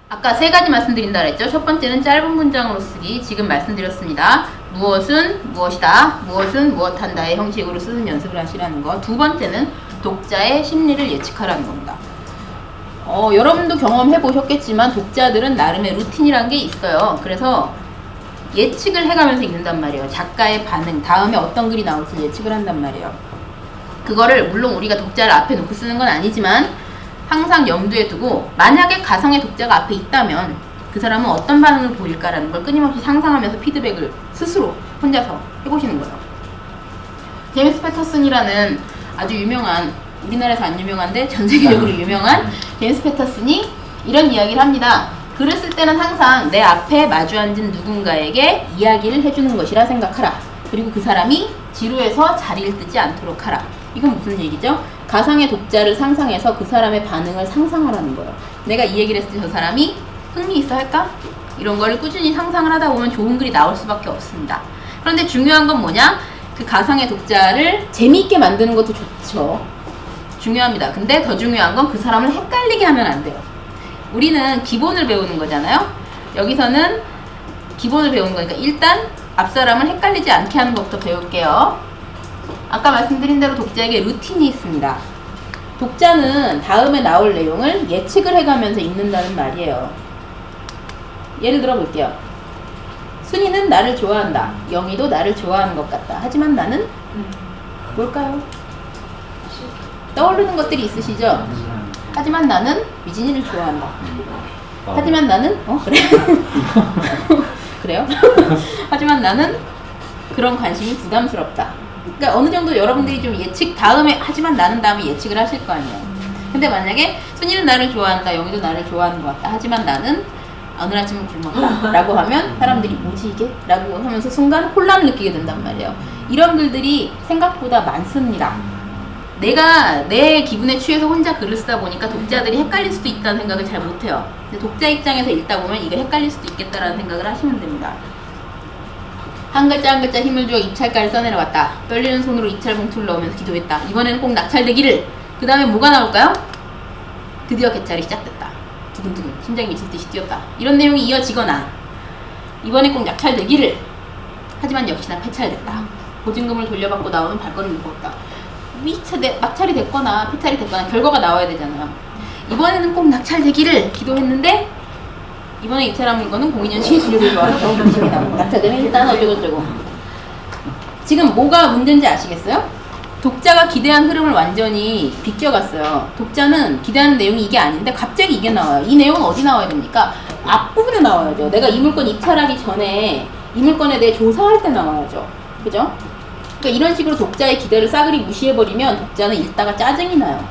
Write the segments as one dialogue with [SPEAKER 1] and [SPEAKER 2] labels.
[SPEAKER 1] 아까 세 가지 말씀드린다 그랬죠. 첫 번째는 짧은 문장으로 쓰기. 지금 말씀드렸습니다. 무엇은 무엇이다, 무엇은 무엇한다의 형식으로 쓰는 연습을 하시라는 거. 두 번째는 독자의 심리를 예측하라는 겁니다. 여러분도 경험해 보셨겠지만 독자들은 나름의 루틴이라는 게 있어요. 그래서 예측을 해가면서 읽는단 말이에요. 작가의 반응, 다음에 어떤 글이 나올지 예측을 한단 말이에요. 그거를 물론 우리가 독자를 앞에 놓고 쓰는 건 아니지만 항상 염두에 두고, 만약에 가상의 독자가 앞에 있다면 그 사람은 어떤 반응을 보일까라는 걸 끊임없이 상상하면서 피드백을 스스로 혼자서 해보시는 거예요. 제임스 패터슨이라는 아주 유명한, 우리나라에서 안 유명한데 전 세계적으로 유명한 제임스 패터슨이 이런 이야기를 합니다. 글을 쓸 때는 항상 내 앞에 마주 앉은 누군가에게 이야기를 해주는 것이라 생각하라. 그리고 그 사람이 지루해서 자리를 뜨지 않도록 하라. 이건 무슨 얘기죠? 가상의 독자를 상상해서 그 사람의 반응을 상상하라는 거예요. 내가 이 얘기를 했을 때 저 사람이 흥미있어 할까? 이런 거를 꾸준히 상상을 하다 보면 좋은 글이 나올 수밖에 없습니다. 그런데 중요한 건 뭐냐? 그 가상의 독자를 재미있게 만드는 것도 좋죠. 중요합니다. 근데 더 중요한 건 그 사람을 헷갈리게 하면 안 돼요. 우리는 기본을 배우는 거잖아요. 여기서는 기본을 배우는 거니까 일단 앞 사람을 헷갈리지 않게 하는 것부터 배울게요. 아까 말씀드린 대로 독자에게 루틴이 있습니다. 독자는 다음에 나올 내용을 예측을 해가면서 읽는다는 말이에요. 예를 들어 볼게요. 순이는 나를 좋아한다. 영희도 나를 좋아하는 것 같다. 하지만 나는 뭘까요? 떠오르는 것들이 있으시죠? 하지만 나는 미진이를 좋아한다. 하지만 나는 그래? 그래요? 하지만 나는 그런 관심이 부담스럽다. 그러니까 어느 정도 여러분들이 좀 예측, 다음에 하지만 나는 다음에 예측을 하실 거 아니에요. 근데 만약에 순이는 나를 좋아한다, 영희도 나를 좋아하는 것 같다. 하지만 나는 오늘 아침은 굶었다 라고 하면 사람들이 뭐지 이게? 라고 하면서 순간 혼란을 느끼게 된단 말이에요. 이런 글들이 생각보다 많습니다. 내가 내 기분에 취해서 혼자 글을 쓰다 보니까 독자들이 헷갈릴 수도 있다는 생각을 잘 못해요. 근데 독자 입장에서 읽다 보면 이게 헷갈릴 수도 있겠다라는 생각을 하시면 됩니다. 한 글자 한 글자 힘을 주어 입찰가를 써내려갔다. 떨리는 손으로 입찰 봉투를 넣으면서 기도했다. 이번에는 꼭 낙찰되기를. 그 다음에 뭐가 나올까요? 드디어 개찰이 시작됐다. 두근두근 심장이 미칠 듯이 뛰었다. 이런 내용이 이어지거나, 이번에 꼭 낙찰되기를. 하지만 역시나 폐찰됐다. 보증금을 돌려받고 나오면 발걸음을 묶었다. 낙찰이 됐거나 폐찰이 됐거나 결과가 나와야 되잖아요. 이번에는 꼭 낙찰되기를 기도했는데 이번에 입찰한 물건은 공인연수에 진료를 좋아서 겨우 결정이 나옵니다. 낙찰되면 일단 어쩌고저쩌고. 지금 뭐가 문제인지 아시겠어요? 독자가 기대한 흐름을 완전히 비껴갔어요. 독자는 기대하는 내용이 이게 아닌데 갑자기 이게 나와요. 이 내용은 어디 나와야 됩니까? 앞부분에 나와야죠. 내가 이 물건 입찰하기 전에 이 물건에 대해 조사할 때 나와야죠. 그죠? 그러니까 이런 식으로 독자의 기대를 싸그리 무시해버리면 독자는 읽다가 짜증이 나요.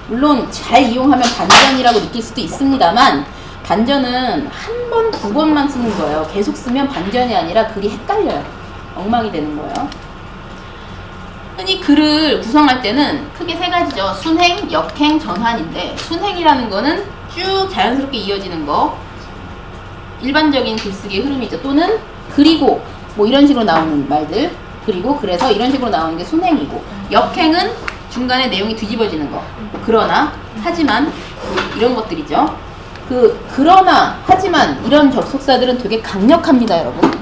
[SPEAKER 1] 물론 잘 이용하면 반전이라고 느낄 수도 있습니다만 반전은 한 번, 두 번만 쓰는 거예요. 계속 쓰면 반전이 아니라 글이 헷갈려요. 엉망이 되는 거예요. 흔히 글을 구성할 때는 크게 세 가지죠. 순행, 역행, 전환인데 순행이라는 거는 쭉 자연스럽게 이어지는 거, 일반적인 글쓰기의 흐름이죠. 또는 그리고 뭐 이런 식으로 나오는 말들, 그리고 그래서 이런 식으로 나오는 게 순행이고, 역행은 중간에 내용이 뒤집어지는 거, 그러나, 하지만 이런 것들이죠. 그러나, 하지만 이런 접속사들은 되게 강력합니다, 여러분.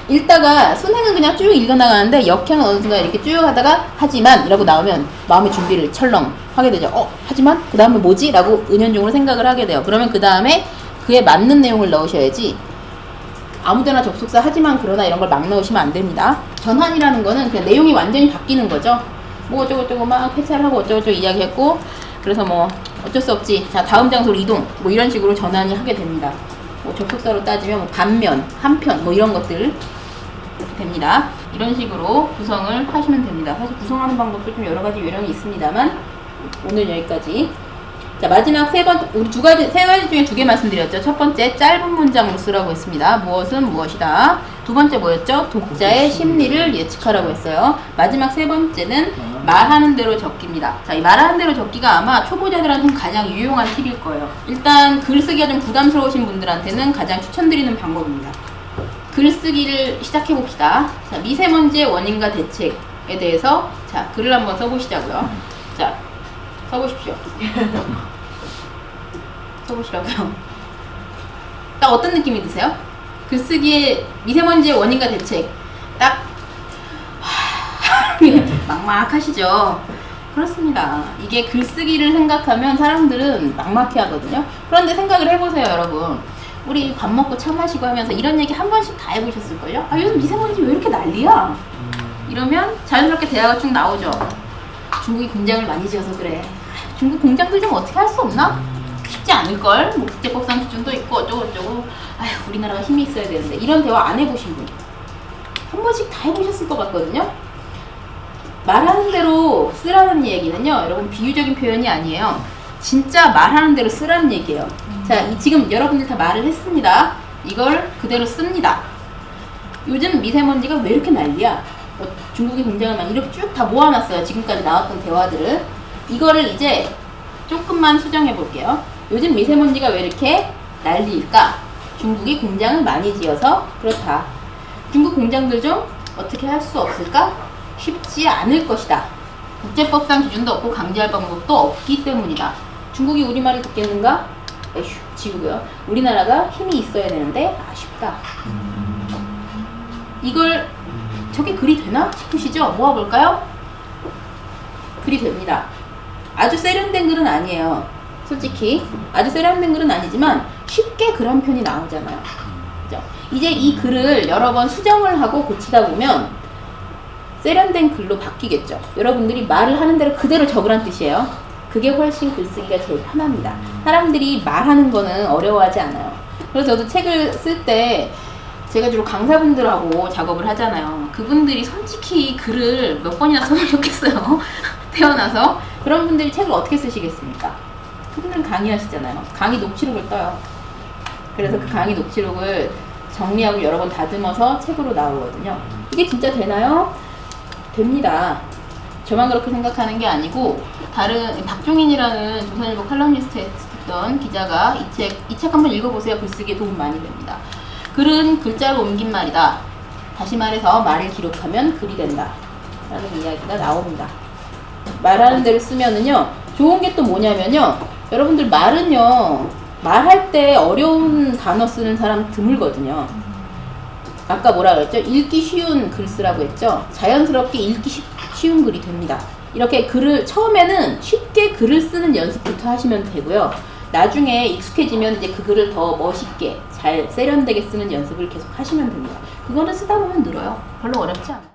[SPEAKER 1] 읽다가 순행은 그냥 쭉 읽어나가는데 역행은 어느 순간 이렇게 쭉 하다가 하지만 이라고 나오면 마음의 준비를 철렁 하게 되죠. 하지만 그 다음에 뭐지? 라고 은연중으로 생각을 하게 돼요. 그러면 그 다음에 그에 맞는 내용을 넣으셔야지 아무데나 접속사 하지만 그러나 이런 걸 막 넣으시면 안 됩니다. 전환이라는 거는 그냥 내용이 완전히 바뀌는 거죠. 뭐 어쩌고저쩌고 막 폐찰하고 어쩌고저쩌고 이야기했고, 그래서 뭐 어쩔 수 없지, 자 다음 장소로 이동, 뭐 이런 식으로 전환이 하게 됩니다. 뭐 접속사로 따지면 뭐 반면, 한편 뭐 이런 것들 됩니다. 이런 식으로 구성을 하시면 됩니다. 사실 구성하는 방법도 좀 여러 가지 요령이 있습니다만 오늘 여기까지. 자, 마지막 세 가지 중에 두 개 말씀드렸죠. 첫 번째, 짧은 문장으로 쓰라고 했습니다. 무엇은 무엇이다. 두 번째 뭐였죠? 독자의 심리를 예측하라고 했어요. 마지막 세 번째는 말하는 대로 적기입니다. 자, 이 말하는 대로 적기가 아마 초보자들한테는 가장 유용한 팁일 거예요. 일단 글쓰기가 좀 부담스러우신 분들한테는 가장 추천드리는 방법입니다. 글쓰기를 시작해 봅시다. 자, 미세먼지의 원인과 대책에 대해서 자, 글을 한번 써보시자고요. 자, 써보십시오. 써보시라고요. 딱 어떤 느낌이 드세요? 글쓰기의 미세먼지의 원인과 대책. 딱 막막하시죠? 그렇습니다. 이게 글쓰기를 생각하면 사람들은 막막해 하거든요. 그런데 생각을 해보세요, 여러분. 우리 밥 먹고 차 마시고 하면서 이런 얘기 한 번씩 다 해보셨을걸요? 아, 요즘 미세먼지 왜 이렇게 난리야? 이러면 자연스럽게 대화가 쭉 나오죠. 중국이 공장을 많이 지어서 그래. 중국 공장들 좀 어떻게 할 수 없나? 쉽지 않을걸? 뭐 국제법상 기준도 있고 어쩌고저쩌고. 아휴, 우리나라가 힘이 있어야 되는데. 이런 대화 안 해보신 분 한 번씩 다 해보셨을 것 같거든요. 말하는 대로 쓰라는 얘기는요, 여러분 비유적인 표현이 아니에요. 진짜 말하는 대로 쓰라는 얘기예요. 자, 지금 여러분들 다 말을 했습니다. 이걸 그대로 씁니다. 요즘 미세먼지가 왜 이렇게 난리야? 중국의 공장을 막 이렇게 쭉 다 모아놨어요. 지금까지 나왔던 대화들을. 이거를 이제 조금만 수정해 볼게요. 요즘 미세먼지가 왜 이렇게 난리일까? 중국이 공장을 많이 지어서 그렇다. 중국 공장들 좀 어떻게 할 수 없을까? 쉽지 않을 것이다. 국제법상 기준도 없고 강제할 방법도 없기 때문이다. 중국이 우리 말을 듣겠는가? 에휴, 지우고요. 우리나라가 힘이 있어야 되는데 아쉽다. 이걸 저게 글이 되나 싶으시죠? 모아볼까요? 글이 됩니다. 아주 세련된 글은 아니에요. 솔직히 아주 세련된 글은 아니지만 쉽게 글 한 편이 나오잖아요. 그죠? 이제 이 글을 여러 번 수정을 하고 고치다 보면 세련된 글로 바뀌겠죠. 여러분들이 말을 하는 대로 그대로 적으란 뜻이에요. 그게 훨씬 글쓰기가 제일 편합니다. 사람들이 말하는 거는 어려워하지 않아요. 그래서 저도 책을 쓸 때 제가 주로 강사분들하고 작업을 하잖아요. 그분들이 솔직히 글을 몇 번이나 써보셨겠어요. 태어나서. 그런 분들이 책을 어떻게 쓰시겠습니까? 그분들은 강의하시잖아요. 강의 녹취록을 떠요. 그래서 그 강의 녹취록을 정리하고 여러 번 다듬어서 책으로 나오거든요. 이게 진짜 되나요? 됩니다. 저만 그렇게 생각하는 게 아니고 다른 박종인이라는 조선일보 칼럼니스트였던 기자가 이 책 한번 읽어보세요. 글쓰기에 도움 많이 됩니다. 글은 글자로 옮긴 말이다. 다시 말해서 말을 기록하면 글이 된다. 라는 이야기가 나옵니다. 말하는 대로 쓰면은요, 좋은 게 또 뭐냐면요, 여러분들 말은요, 말할 때 어려운 단어 쓰는 사람 드물거든요. 아까 뭐라 그랬죠? 읽기 쉬운 글 쓰라고 했죠? 자연스럽게 읽기 쉬운 글이 됩니다. 이렇게 글을 처음에는 쉽게 글을 쓰는 연습부터 하시면 되고요. 나중에 익숙해지면 이제 그 글을 더 멋있게 잘 세련되게 쓰는 연습을 계속 하시면 됩니다. 그거는 쓰다 보면 늘어요. 별로 어렵지 않아요.